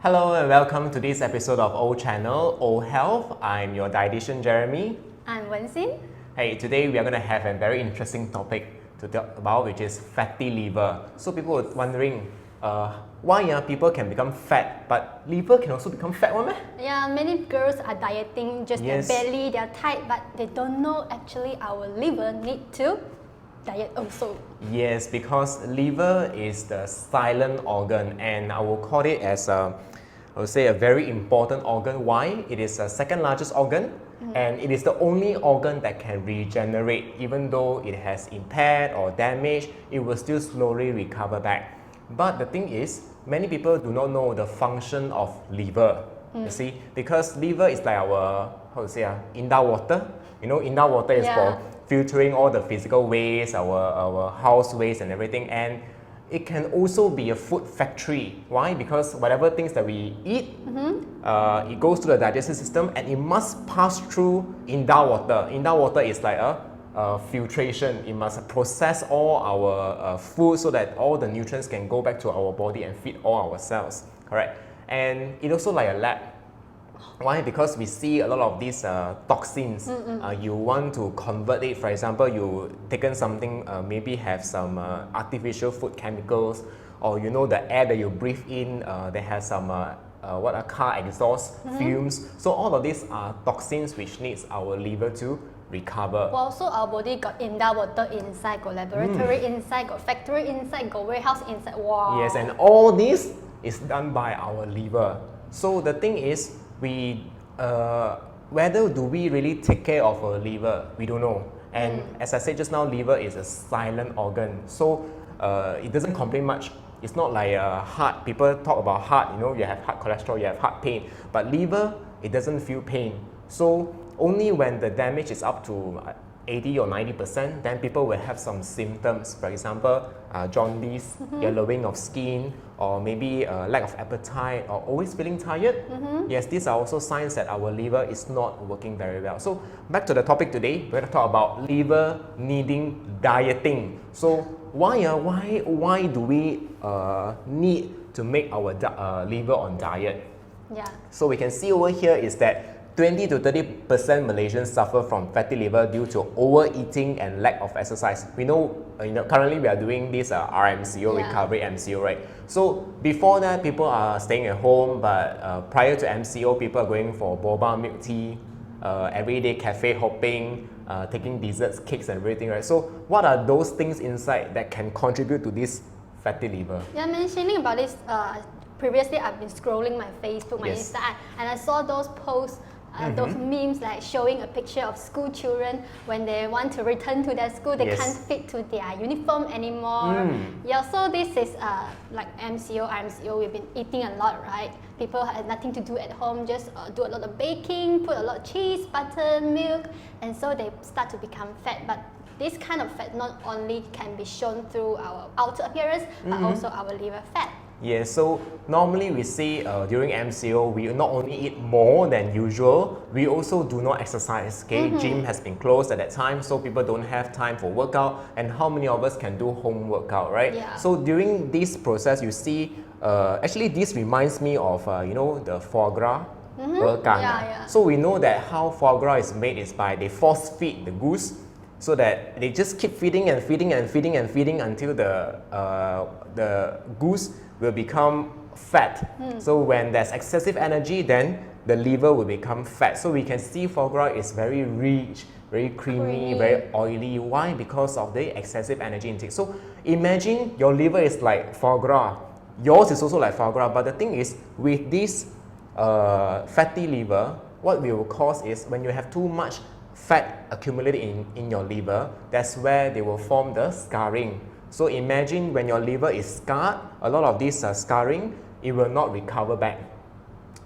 Hello and welcome to this episode of O Channel, O Health. I'm your dietitian Jeremy. I'm Wenxin. Hey, today we are going to have a very interesting topic to talk about, which is fatty liver. So people were wondering, why people can become fat, but liver can also become fat, one? Yeah, many girls are dieting just Yes. their belly, their tight, but they don't know actually our liver need to diet also. Yes, because liver is the silent organ, and I will call it as I would say a very important organ. Why? It is the second largest organ, and it is the only organ that can regenerate. Even though it has impaired or damaged, it will still slowly recover back. But the thing is, many people do not know the function of liver. You see, because liver is like our inda water. You know, inda water is for filtering all the physical waste, our house waste and everything, and it can also be a food factory. Why? Because whatever things that we eat, it goes to the digestive system and it must pass through inda water. Inda water is like a filtration. It must process all our food so that all the nutrients can go back to our body and feed all our cells, correct? And it also like a lab. Why? Because we see a lot of these toxins. You want to convert it. For example, you taken something, maybe have some artificial food chemicals, or you know the air that you breathe in, they have some car exhaust fumes. So all of these are toxins which needs our liver to recover. Well, also our body got inda water inside, got laboratory inside, got factory inside, got warehouse inside. Wow. Yes, and all this is done by our liver. So the thing is, whether do we really take care of our liver, we don't know. And as I said just now, liver is a silent organ, so it doesn't complain much. It's not like heart. People talk about heart, you know, you have heart cholesterol, you have heart pain, but liver, it doesn't feel pain. So only when the damage is up to 80 or 90%, then people will have some symptoms. For example, jaundice, yellowing of skin, or maybe lack of appetite, or always feeling tired. Yes, these are also signs that our liver is not working very well. So back to the topic today, we're going to talk about liver needing dieting. So why do we need to make our liver on diet? Yeah. So we can see over here is that 20 to 30% Malaysians suffer from fatty liver due to overeating and lack of exercise. We know, currently we are doing this RMCO, recovery MCO, right? So before that, people are staying at home, but prior to MCO, people are going for boba milk tea, everyday cafe hopping, taking desserts, cakes and everything, right? So what are those things inside that can contribute to this fatty liver? Yeah, mentioning about this, previously I've been scrolling my Facebook, my Insta, and I saw those posts, those memes like showing a picture of school children when they want to return to their school, they can't fit to their uniform anymore. Yeah, so this is like MCO, RMCO, we've been eating a lot, right? People have nothing to do at home, just do a lot of baking, put a lot of cheese, butter, milk, and so they start to become fat. But this kind of fat not only can be shown through our outer appearance, but also our liver fat. Yeah, so normally we say during MCO, we not only eat more than usual, we also do not exercise. Okay, gym has been closed at that time, so people don't have time for workout. And how many of us can do home workout, right? Yeah. So during this process, you see, actually this reminds me of the foie gras. So we know that how foie gras is made is by they force feed the goose, so that they just keep feeding and feeding and feeding and feeding until the goose will become fat. So when there's excessive energy, then the liver will become fat. So we can see foie gras is very rich, very creamy, very oily. Why? Because of the excessive energy intake. So imagine your liver is like foie gras. Yours is also like foie gras, but the thing is, with this fatty liver, what we will cause is when you have too much fat accumulated in your liver, that's where they will form the scarring. So imagine when your liver is scarred, a lot of this scarring, it will not recover back.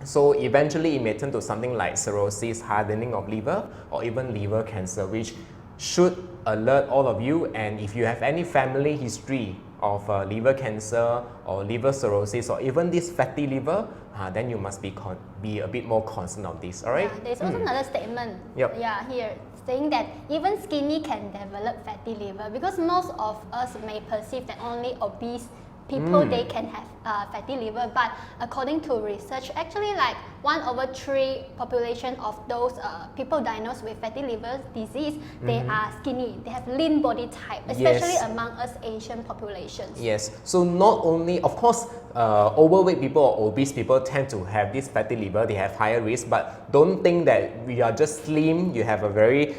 So eventually it may turn to something like cirrhosis, hardening of liver, or even liver cancer, which should alert all of you. And if you have any family history of liver cancer or liver cirrhosis or even this fatty liver, then you must be a bit more concerned of this, all right? Yeah, there's also another statement here saying that even skinny can develop fatty liver, because most of us may perceive that only obese people they can have fatty liver, but according to research, actually like 1/3 population of those people diagnosed with fatty liver disease, they are skinny, they have lean body type, especially among us Asian populations. Yes, so not only, of course, overweight people or obese people tend to have this fatty liver, they have higher risk, but don't think that we are just slim, you have a very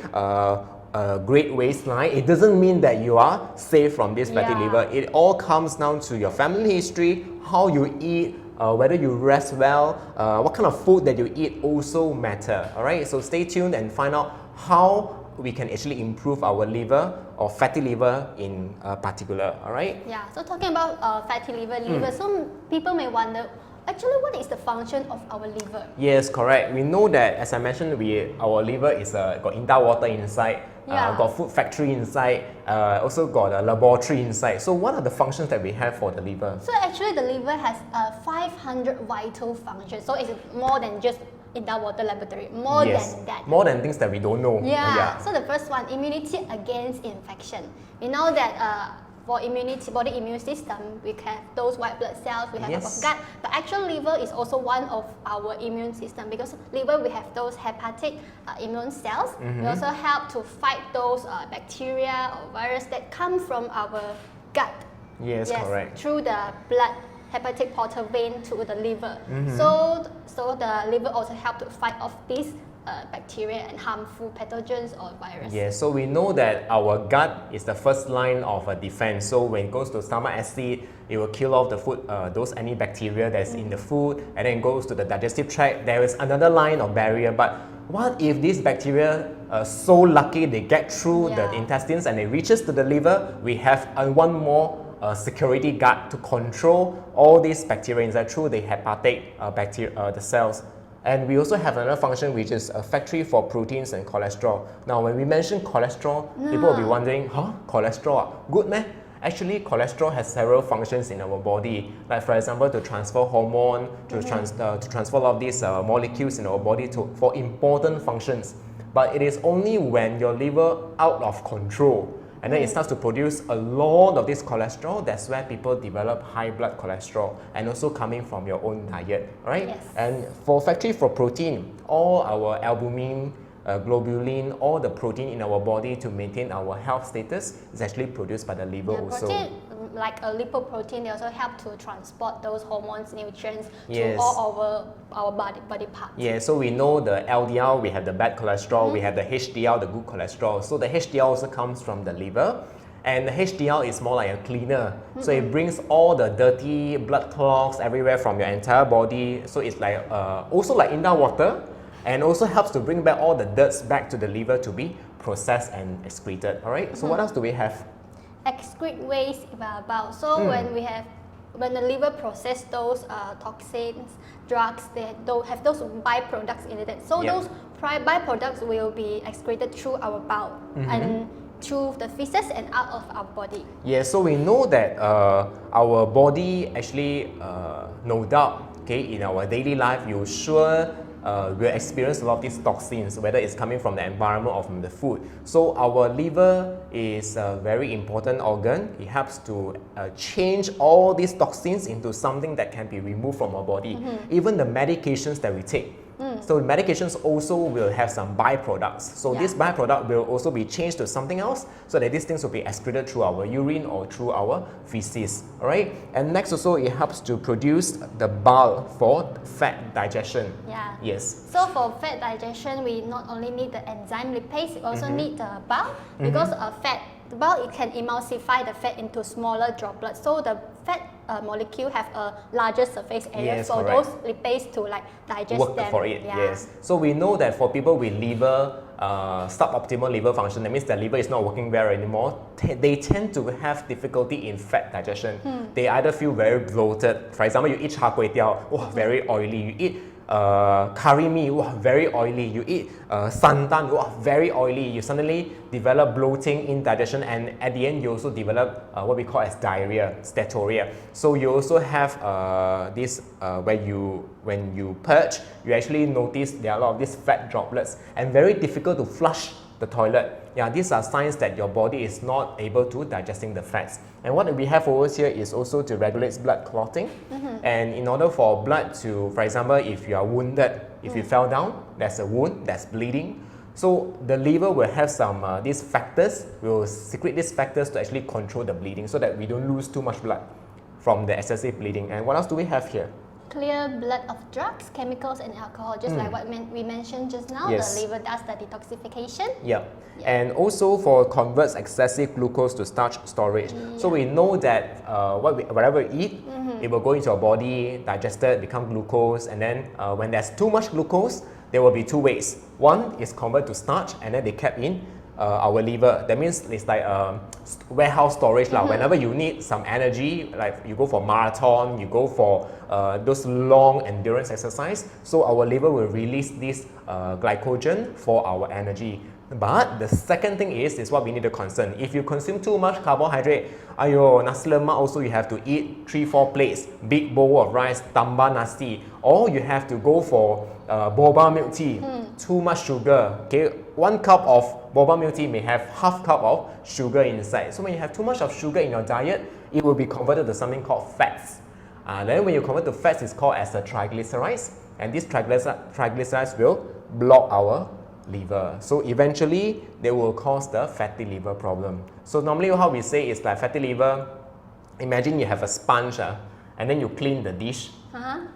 great waistline. It doesn't mean that you are safe from this fatty liver. It all comes down to your family history, how you eat, whether you rest well, what kind of food that you eat also matter. Alright, so stay tuned and find out how we can actually improve our liver or fatty liver in particular. Alright? Yeah, so talking about fatty liver, some people may wonder, actually, what is the function of our liver? Yes, correct. We know that, as I mentioned, our liver is got inter water inside, got food factory inside, also got a laboratory inside. So what are the functions that we have for the liver? So actually, the liver has 500 vital functions. So it's more than just inter water laboratory, more than that. More than things that we don't know. So the first one, immunity against infection. We know that for immunity, body immune system, we have those white blood cells, we have our gut, but actually liver is also one of our immune system, because liver we have those hepatic immune cells. We also help to fight those bacteria or virus that come from our gut. Yes, correct. Through the blood hepatic portal vein to the liver. So the liver also help to fight off these bacteria and harmful pathogens or viruses. Yeah, so we know that our gut is the first line of defense. So when it goes to stomach acid, it will kill off the food, any bacteria that's in the food, and then it goes to the digestive tract. There is another line of barrier, but what if these bacteria are so lucky they get through the intestines and it reaches to the liver? We have one more security guard to control all these bacteria inside through the hepatic bacteria, the cells. And we also have another function, which is a factory for proteins and cholesterol. Now, when we mention cholesterol, people will be wondering, cholesterol, good meh? Actually, cholesterol has several functions in our body, like for example, to transfer hormone, to transfer a lot of these molecules in our body for important functions. But it is only when your liver out of control, and then it starts to produce a lot of this cholesterol, that's where people develop high blood cholesterol, and also coming from your own diet, right? Yes. And for factory for protein, all our albumin, globulin, all the protein in our body to maintain our health status is actually produced by the liver also. Protein, like a lipoprotein, they also help to transport those hormones, nutrients to all over our body parts. Yeah, so we know the LDL, we have the bad cholesterol, we have the HDL, the good cholesterol. So the HDL also comes from the liver. And the HDL is more like a cleaner. So it brings all the dirty blood clots everywhere from your entire body. So it's like also like inter water, and also helps to bring back all the dirts back to the liver to be processed and excreted. All right. So what else do we have? Excrete waste about. So when the liver process those toxins, drugs, they don't have those byproducts in it. So those byproducts will be excreted through our bowel and through the feces and out of our body. Yeah, so we know that our body actually, no doubt, okay, in our daily life, you sure will experience a lot of these toxins, whether it's coming from the environment or from the food. So our liver is a very important organ. It helps to change all these toxins into something that can be removed from our body. Even the medications that we take. So medications also will have some byproducts. So this byproduct will also be changed to something else, so that these things will be excreted through our urine or through our feces. All right. And next also, it helps to produce the bile for fat digestion. Yeah. Yes. So for fat digestion, we not only need the enzyme lipase, we also need the bile, because fat, the bile, it can emulsify the fat into smaller droplets. So the fat molecule have a larger surface area for those lipase to like digest work them. For it. Yes. So we know that for people with liver suboptimal liver function, that means their liver is not working well anymore, they tend to have difficulty in fat digestion. They either feel very bloated. For example, you eat char kway teow, very oily. You eat curry mee, very oily. You eat sandan, very oily. You suddenly develop bloating, indigestion, and at the end you also develop what we call as diarrhea, steatorrhea. So you also have this when you purge, you actually notice there are a lot of these fat droplets, and very difficult to flush the toilet. Yeah, these are signs that your body is not able to digesting the fats. And what we have over here is also to regulate blood clotting. And in order for blood to, for example, if you are wounded, if you fell down, there's a wound, that's bleeding. So the liver will have some these factors, will secrete these factors to actually control the bleeding so that we don't lose too much blood from the excessive bleeding. And what else do we have here? Clear blood of drugs, chemicals, and alcohol, just like what we mentioned just now. Yes. The liver does the detoxification. Yeah. And also for converts excessive glucose to starch storage. So we know that whatever we eat, it will go into our body, digested, become glucose, and then when there's too much glucose, there will be two ways. One is convert to starch, and then they kept in our liver. That means it's like warehouse storage. Whenever you need some energy, like you go for marathon, you go for those long endurance exercise, so our liver will release this glycogen for our energy. But the second thing is what we need to concern. If you consume too much carbohydrate, ayo, nasi lemak also you have to eat 3-4 plates, big bowl of rice, tambah nasi, or you have to go for boba milk tea, too much sugar. Okay, 1 cup of boba milk tea may have half cup of sugar inside. So when you have too much of sugar in your diet, it will be converted to something called fats. Then when you convert to fats, it's called as a triglycerides, and these triglycerides will block our liver. So eventually, they will cause the fatty liver problem. So normally how we say is like fatty liver, imagine you have a sponge and then you clean the dish.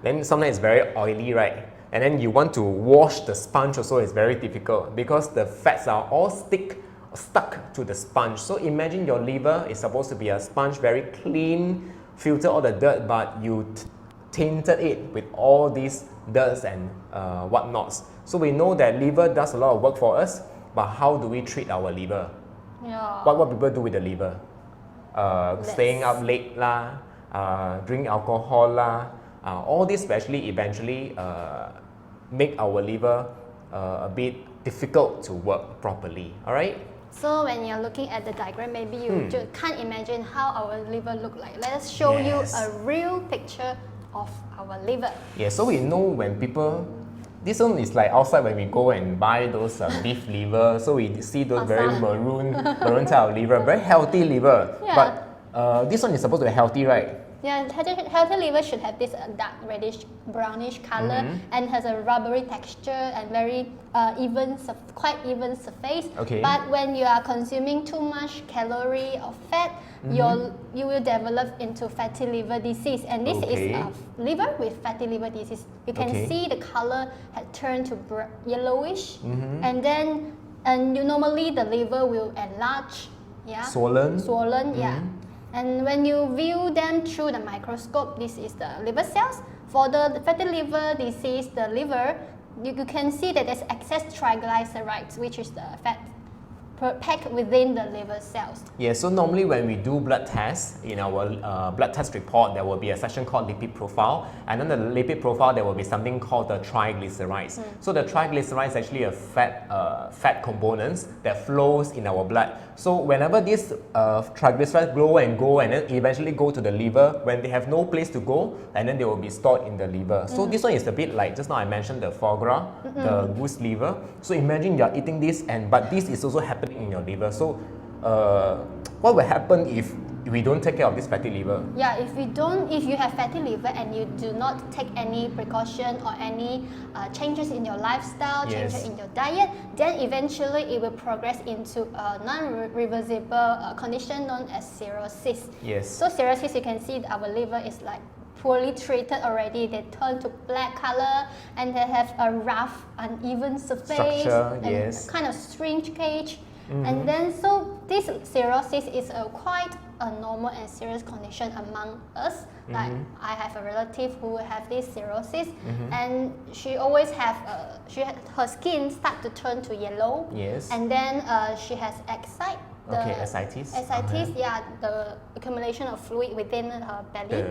Then sometimes it's very oily, right? And then you want to wash the sponge also, it's very difficult because the fats are all stuck to the sponge. So imagine your liver is supposed to be a sponge, very clean, filter all the dirt, but you tainted it with all these dirts and whatnots. So we know that liver does a lot of work for us, but how do we treat our liver? What people do with the liver? Staying up late lah, drink alcohol lah, all this actually eventually make our liver a bit difficult to work properly. All right. So when you're looking at the diagram, maybe you just can't imagine how our liver look like. Let us show you a real picture of our liver. Yeah, so we know when people, this one is like outside when we go and buy those beef liver, so we see those very maroon type of liver, very healthy liver. But this one is supposed to be healthy, right? Yeah, healthy liver should have this dark reddish brownish color and has a rubbery texture and very quite even surface. Okay. But when you are consuming too much calorie or fat, you will develop into fatty liver disease, and this is liver with fatty liver disease. You can see the color had turned to yellowish, and then normally the liver will enlarge, swollen, yeah. And when you view them through the microscope, this is the liver cells. For the fatty liver disease, the liver, you can see that there's excess triglycerides, which is the fat packed within the liver cells. Yeah, so normally when we do blood tests, in our blood test report, there will be a section called lipid profile, and then the lipid profile, there will be something called the triglycerides. So the triglycerides is actually a fat components that flows in our blood. So whenever these triglycerides go and then eventually go to the liver, when they have no place to go, and then they will be stored in the liver. So this one is a bit like, just now I mentioned the foie gras, the goose liver. So imagine you are eating this, but this is also happening in your liver. So what will happen if we don't take care of this fatty liver? Yeah, if you have fatty liver and you do not take any precaution or any changes in your lifestyle, changes in your diet, then eventually it will progress into a non-reversible condition known as cirrhosis. Yes. So cirrhosis, you can see our liver is like poorly treated already. They turn to black color and they have a rough, uneven surface, structure, and kind of strange cage. And then so this cirrhosis is quite a normal and serious condition among us. Like I have a relative who have this cirrhosis, and she always have her skin start to turn to yellow. Yes. And then she has ascites. Ascites. Ascites, the accumulation of fluid within her belly.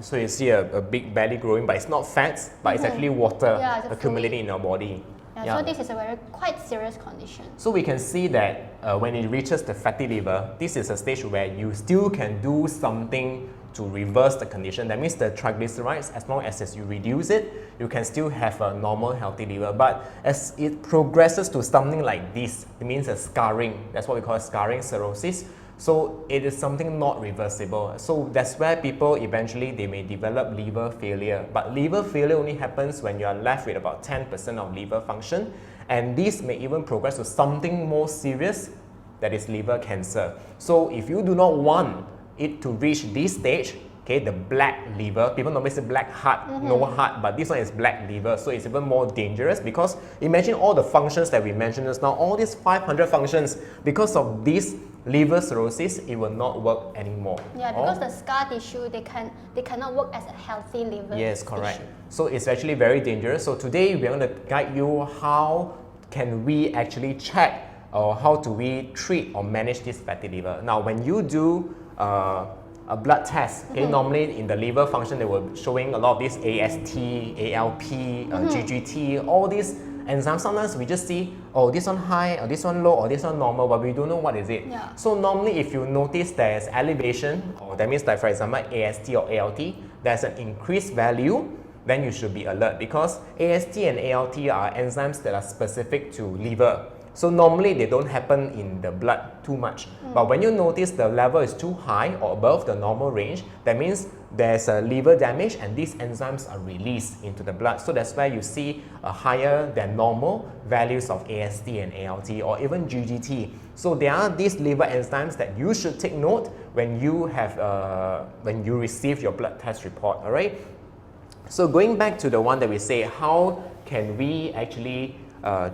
So you see a big belly growing, but it's not fats, but it's actually water accumulating in our body. Yeah, so this is a quite serious condition. So we can see that when it reaches the fatty liver, this is a stage where you still can do something to reverse the condition. That means the triglycerides, as long as you reduce it, you can still have a normal healthy liver. But as it progresses to something like this, it means a scarring. That's what we call scarring, cirrhosis. So it is something not reversible. So that's where people eventually they may develop liver failure. But liver failure only happens when you are left with about 10% of liver function, and this may even progress to something more serious, that is liver cancer. So if you do not want it to reach this stage, okay, the black liver, people normally say black heart, no heart, but this one is black liver, so it's even more dangerous because imagine all the functions that we mentioned just now, all these 500 functions, because of this liver cirrhosis, it will not work anymore. Yeah, because the scar tissue, they cannot work as a healthy liver. Yes, correct. tissue. So it's actually very dangerous. So today we're going to guide you how can we actually check or how do we treat or manage this fatty liver. Now, when you do a blood test, okay, normally in the liver function they were showing a lot of these AST, ALP, GGT, all these enzymes. Sometimes we just see, oh, this one high, or this one low, or this one normal, but we don't know what is it. Yeah. So normally if you notice there's elevation, or that means like for example AST or ALT, there's an increased value, then you should be alert because AST and ALT are enzymes that are specific to liver. So normally they don't happen in the blood too much. But when you notice the level is too high or above the normal range, that means there's a liver damage and these enzymes are released into the blood. So that's where you see a higher than normal values of AST and ALT or even GGT. So there are these liver enzymes that you should take note when you have when you receive your blood test report. All right. So going back to the one that we say, how can we actually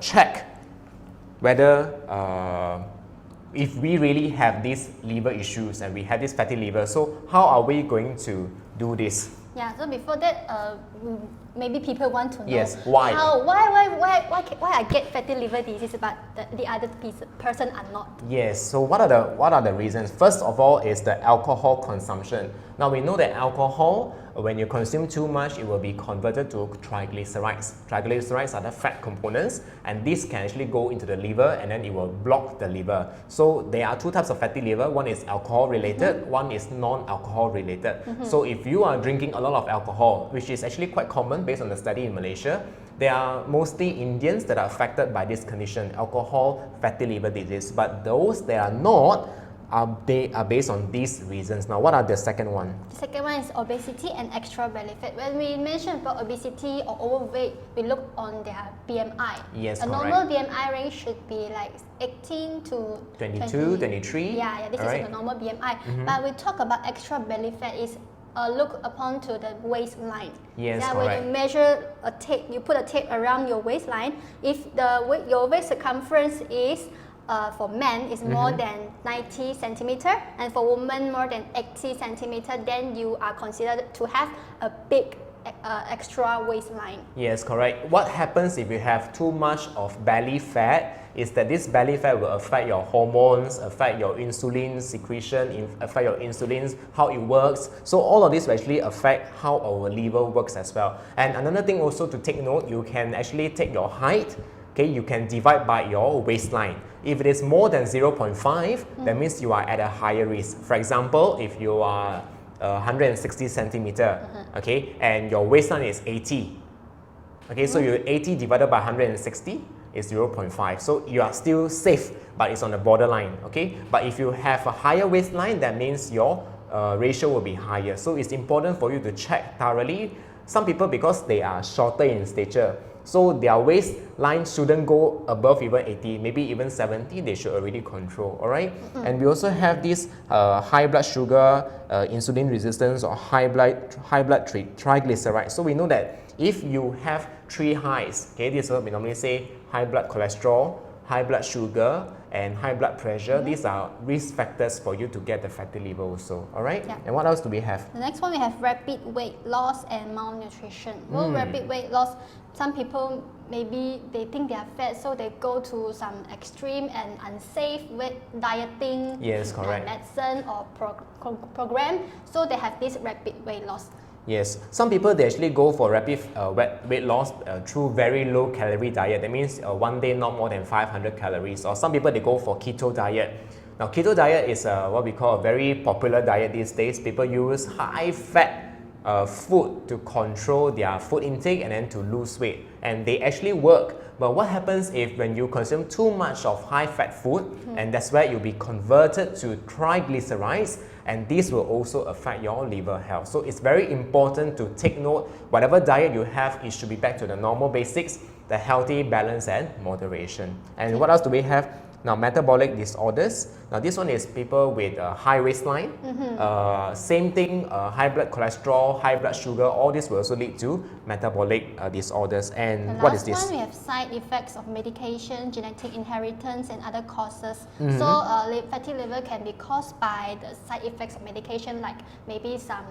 check whether if we really have these liver issues and we have this fatty liver, so how are we going to do this? Yeah, so before that, maybe people want to know why I get fatty liver disease but the other person are not. Yes, so what are the reasons? First of all is the alcohol consumption. Now we know that alcohol, when you consume too much, it will be converted to triglycerides. Triglycerides are the fat components, and this can actually go into the liver and then it will block the liver. So there are two types of fatty liver. One is alcohol related, one is non-alcohol related. So if you are drinking a lot of alcohol, which is actually quite common based on the study in Malaysia, there are mostly Indians that are affected by this condition, alcohol fatty liver disease. But those that are not, they are based on these reasons. Now, what are the second one? The second one is obesity and extra belly fat. When we mention about obesity or overweight, we look on their BMI. Yes, a normal BMI range should be like 18 to 22, 23. Yeah, this is the normal BMI. But we talk about extra belly fat is look upon to the waistline. Yes, yeah, correct. when you measure a tape, you put a tape around your waistline. If your waist circumference is for men is more than 90 centimeter and for women more than 80 centimeter, then you are considered to have a big extra waistline. Yes, correct. What happens if you have too much of belly fat is that this belly fat will affect your hormones, affect your insulin secretion, affect your insulin, how it works. So all of this will actually affect how our liver works as well. And another thing also to take note, you can actually take your height, okay, you can divide by your waistline. If it is more than 0.5, that means you are at a higher risk. For example, if you are 160 centimeter, okay, and your waistline is 80, okay, so you're 80 divided by 160 is 0.5. So you are still safe, but it's on the borderline, okay. But if you have a higher waistline, that means your ratio will be higher. So it's important for you to check thoroughly. Some people, because they are shorter in stature, so their waistline shouldn't go above even 80, maybe even 70, they should already control, all right? And we also have this high blood sugar, insulin resistance, or high blood triglycerides. So we know that if you have three highs, okay, this is what we normally say, high blood cholesterol, high blood sugar, and high blood pressure. These are risk factors for you to get the fatty liver also, all right? Yeah. And what else do we have? The next one we have rapid weight loss and malnutrition. Well, rapid weight loss, some people maybe they think they are fat, so they go to some extreme and unsafe weight dieting, Yes, correct. medicine or program, so they have this rapid weight loss. Yes, some people they actually go for rapid weight loss through very low calorie diet. That means one day not more than 500 calories. Or some people they go for keto diet. Now keto diet is what we call a very popular diet these days. People use high fat food to control their food intake and then to lose weight, and they actually work. But what happens if when you consume too much of high fat food, and that's where you'll be converted to triglycerides, and this will also affect your liver health. So it's very important to take note, whatever diet you have, it should be back to the normal basics, the healthy balance and moderation. And what else do we have? Now, metabolic disorders. Now, this one is people with a high waistline. Same thing, high blood cholesterol, high blood sugar, all this will also lead to metabolic disorders. And what is this? Last one, we have side effects of medication, genetic inheritance, and other causes. So, fatty liver can be caused by the side effects of medication, like maybe some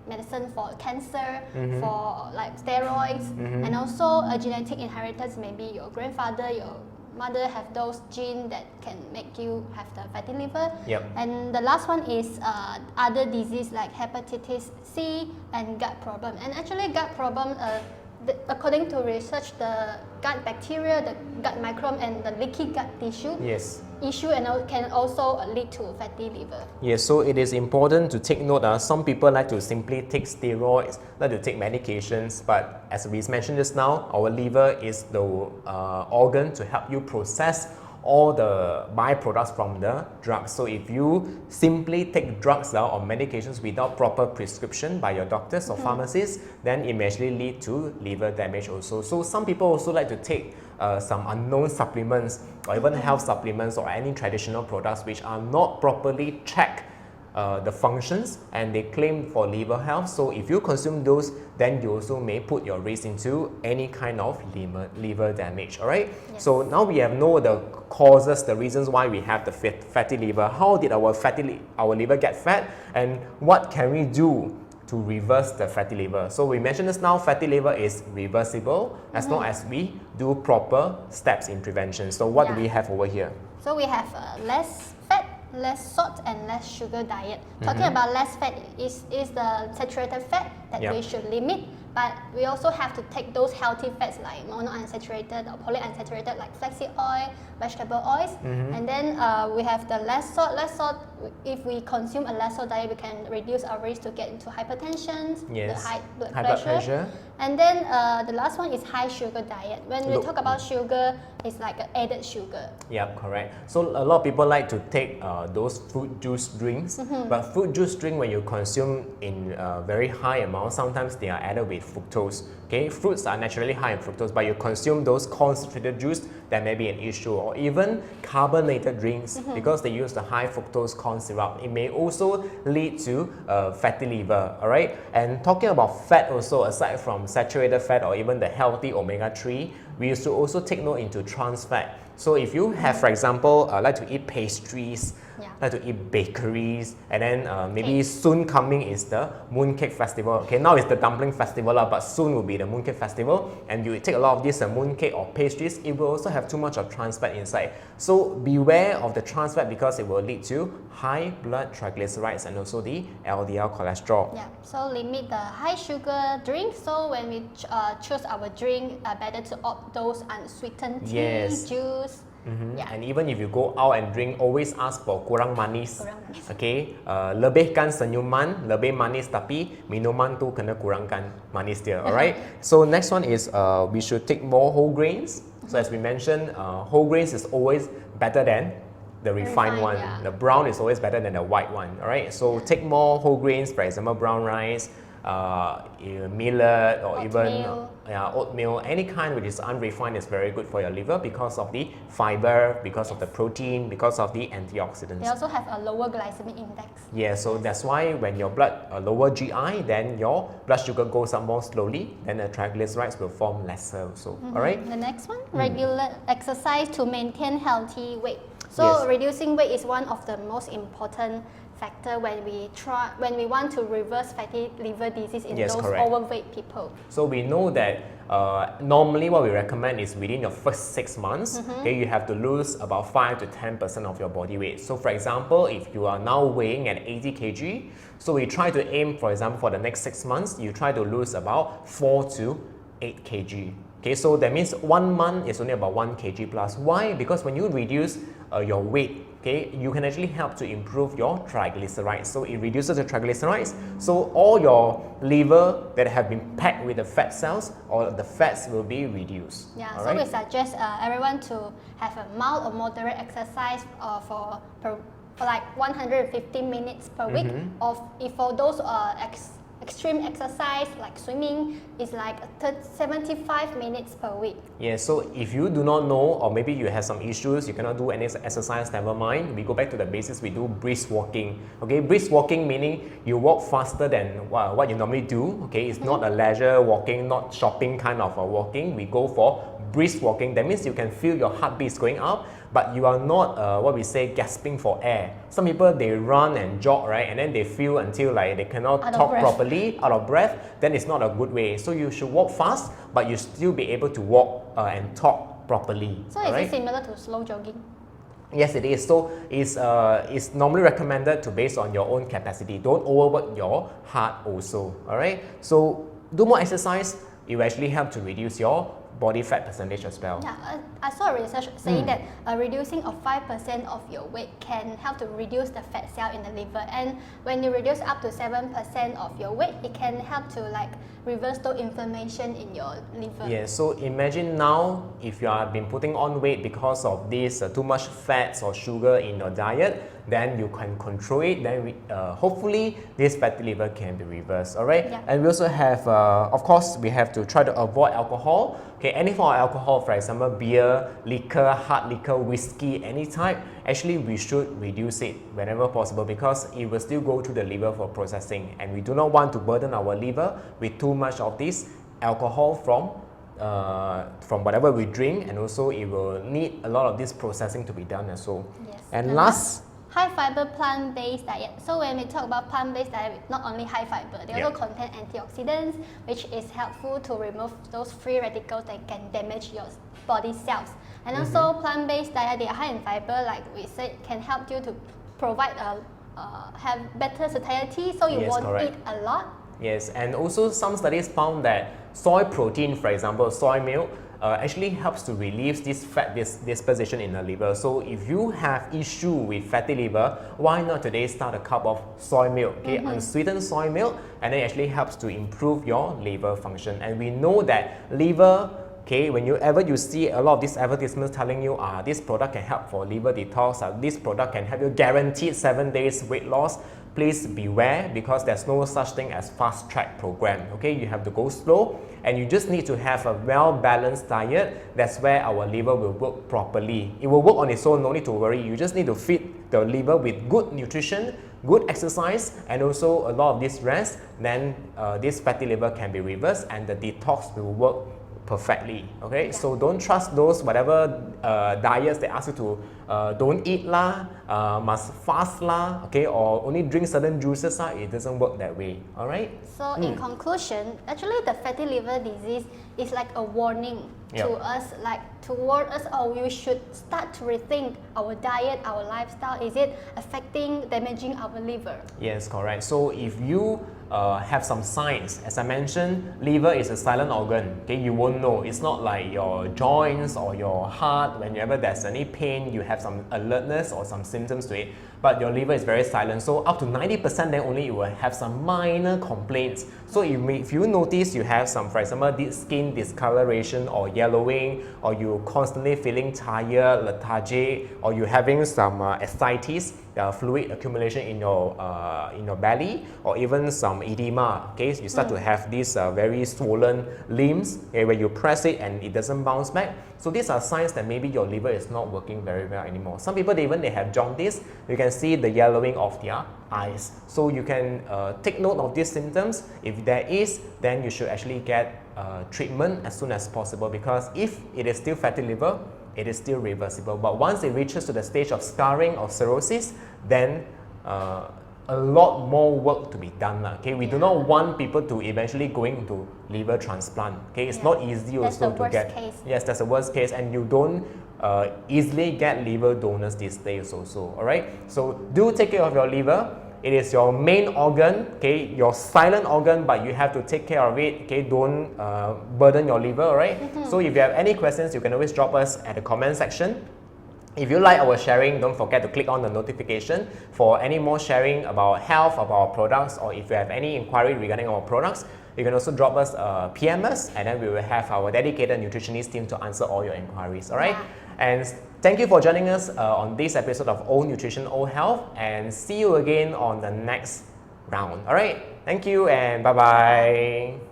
medicine for cancer, for like steroids, and also a genetic inheritance, maybe your grandfather, your mother have those genes that can make you have the fatty liver. And the last one is other disease like hepatitis C and gut problem. And actually gut problem, according to research, the gut bacteria, the gut microbe and the leaky gut tissue issue and can also lead to fatty liver. Yes, so it is important to take note. Some people like to simply take steroids, like to take medications, but as we mentioned just now, our liver is the organ to help you process all the byproducts from the drugs. So if you simply take drugs or medications without proper prescription by your doctors or pharmacists, then it may actually lead to liver damage also. So some people also like to take some unknown supplements or even health supplements or any traditional products which are not properly checked the functions, and they claim for liver health. So if you consume those, then you also may put your risk into any kind of liver damage. All right. So now we have know the causes, the reasons why we have the fatty liver. How did our liver get fat, and what can we do to reverse the fatty liver? So we mentioned this now, fatty liver is reversible as long as we do proper steps in prevention. So what do we have over here? So we have less fat, less salt and less sugar diet. Talking about less fat is the saturated fat that we should limit, but we also have to take those healthy fats like monounsaturated or polyunsaturated like flaxseed oil, vegetable oils, and then we have the less salt. Less salt, if we consume a less salt diet, we can reduce our risk to get into hypertension, the high blood pressure. And then the last one is high sugar diet. When we talk about sugar, it's like added sugar. Yep, correct. So a lot of people like to take those fruit juice drinks, but fruit juice drink, when you consume in very high amounts, sometimes they are added with fructose. Okay, fruits are naturally high in fructose, but you consume those concentrated juice, that may be an issue. Or even carbonated drinks, because they use the high fructose corn syrup, it may also lead to fatty liver. All right. And talking about fat also, aside from saturated fat or even the healthy omega-3, we used to also take note into trans fat. So if you have, for example, like to eat pastries, like to eat bakeries, and then maybe soon coming is the mooncake festival. Okay, now it's the dumpling festival, but soon will be the mooncake festival, and you take a lot of this mooncake or pastries, it will also have too much of trans fat inside. So beware of the trans fat, because it will lead to high blood triglycerides and also the LDL cholesterol. Yeah, so limit the high sugar drink. So when we choose our drink, better to opt those unsweetened tea, juice. And even if you go out and drink, always ask for kurang manis. Okay, lebihkan senyuman, lebih manis, tapi minuman tu kena kurangkan manis dia. Alright. So next one is we should take more whole grains. So as we mentioned, whole grains is always better than the refined one. The brown is always better than the white one. Alright. So take more whole grains, for example, brown rice, millet, or even oatmeal, any kind which is unrefined is very good for your liver because of the fiber, because of the protein, because of the antioxidants. They also have a lower glycemic index. Yeah, so that's why when your blood lower GI, then your blood sugar goes up more slowly, then the triglycerides will form lesser also. All right. The next one, regular exercise to maintain healthy weight. So reducing weight is one of the most important factor when we want to reverse fatty liver disease in Yes, those correct. overweight people. So we know that normally what we recommend is within your first 6 months, okay, you have to lose about 5 to 10% of your body weight. So for example, if you are now weighing at 80 kg, so we try to aim, for example, for the next 6 months, you try to lose about 4 to 8 kg. Okay, so that means 1 month is only about 1 kg plus. Why? Because when you reduce your weight, okay, you can actually help to improve your triglycerides. So it reduces the triglycerides. So all your liver that have been packed with the fat cells or the fats will be reduced. Yeah, all so right? we suggest everyone to have a mild or moderate exercise for like 150 minutes per week. Or if for those extreme exercise like swimming is like 75 minutes per week. Yeah, so if you do not know, or maybe you have some issues, you cannot do any exercise, never mind. We go back to the basics, we do brisk walking. Okay, brisk walking meaning you walk faster than what you normally do. Okay, it's not a leisure walking, not shopping kind of walking. We go for brisk walking. That means you can feel your heartbeat is going up, but you are not what we say gasping for air. Some people, they run and jog, right, and then they feel until like they cannot talk properly, out of breath. Then it's not a good way. So you should walk fast, but you still be able to walk and talk properly. So is it similar to slow jogging? Yes, it is. So it's normally recommended to based on your own capacity. Don't overwork your heart also. All right. So do more exercise. It will actually help to reduce your body fat percentage as well. Yeah, I saw research saying that reducing of 5% of your weight can help to reduce the fat cell in the liver, and when you reduce up to 7% of your weight, it can help to like reverse the inflammation in your liver. Yeah, so imagine now if you have been putting on weight because of this too much fats or sugar in your diet, then you can control it, then hopefully this fatty liver can be reversed, all right? Yeah. And we also have, of course, we have to try to avoid alcohol. Okay, any form of alcohol, for example, beer, liquor, hard liquor, whiskey, any type, actually we should reduce it whenever possible because it will still go to the liver for processing, and we do not want to burden our liver with too much of this alcohol from whatever we drink, and also it will need a lot of this processing to be done as well. Yes. And last, high fiber plant-based diet. So when we talk about plant-based diet, not only high fiber, they also contain antioxidants, which is helpful to remove those free radicals that can damage your body cells. And also plant-based diet, they are high in fiber, like we said, can help you to provide have better satiety, so you won't eat a lot. Yes, and also some studies found that soy protein, for example, soy milk, actually helps to relieve this fat disposition in the liver. So if you have issue with fatty liver, why not today start a cup of soy milk, okay, unsweetened soy milk, and it actually helps to improve your liver function. And we know that liver, okay, whenever you see a lot of these advertisements telling you, this product can help for liver detox, this product can help you guaranteed 7 days weight loss, please beware because there's no such thing as fast track program. Okay, you have to go slow and you just need to have a well-balanced diet. That's where our liver will work properly. It will work on its own, no need to worry. You just need to feed the liver with good nutrition, good exercise, and also a lot of this rest. Then this fatty liver can be reversed and the detox will work perfectly. Okay, so don't trust those whatever diets they ask you to don't eat lah, must fast lah, okay, or only drink certain juices lah. It doesn't work that way. All right. So in conclusion, actually the fatty liver disease is like a warning to us, like to warn us, we should start to rethink our diet, our lifestyle. Is it affecting, damaging our liver? Yes, correct. So if you have some signs, as I mentioned, liver is a silent organ. Okay, you won't know. It's not like your joints or your heart. Whenever there's any pain, you have some alertness or some symptoms to it. But your liver is very silent. So up to 90%, then only you will have some minor complaints. So if you notice you have some, for example, skin discoloration or yellowing, or you're constantly feeling tired, lethargic, or you're having some ascites, fluid accumulation in your belly, or even some edema. Okay, so you start to have these very swollen limbs, okay, where you press it and it doesn't bounce back. So these are signs that maybe your liver is not working very well anymore. Some people, they have jaundice. You can see the yellowing of their eyes. So you can take note of these symptoms. If there is, then you should actually get treatment as soon as possible, because if it is still fatty liver, it is still reversible. But once it reaches to the stage of scarring or cirrhosis, then a lot more work to be done. Okay, we do not want people to eventually going into liver transplant. Okay, it's not easy that's also the to worst get. Case. Yes, that's the worst case, and you don't easily get liver donors these days also. All right, so do take care of your liver. It is your main organ, okay, your silent organ, but you have to take care of it. Okay, don't burden your liver. All right. So if you have any questions, you can always drop us at the comment section. If you like our sharing, don't forget to click on the notification for any more sharing about health, about our products, or if you have any inquiry regarding our products, you can also drop us PMS, and then we will have our dedicated nutritionist team to answer all your inquiries, all right? And thank you for joining us on this episode of Old Nutrition, Old Health, and see you again on the next round, all right? Thank you and bye-bye.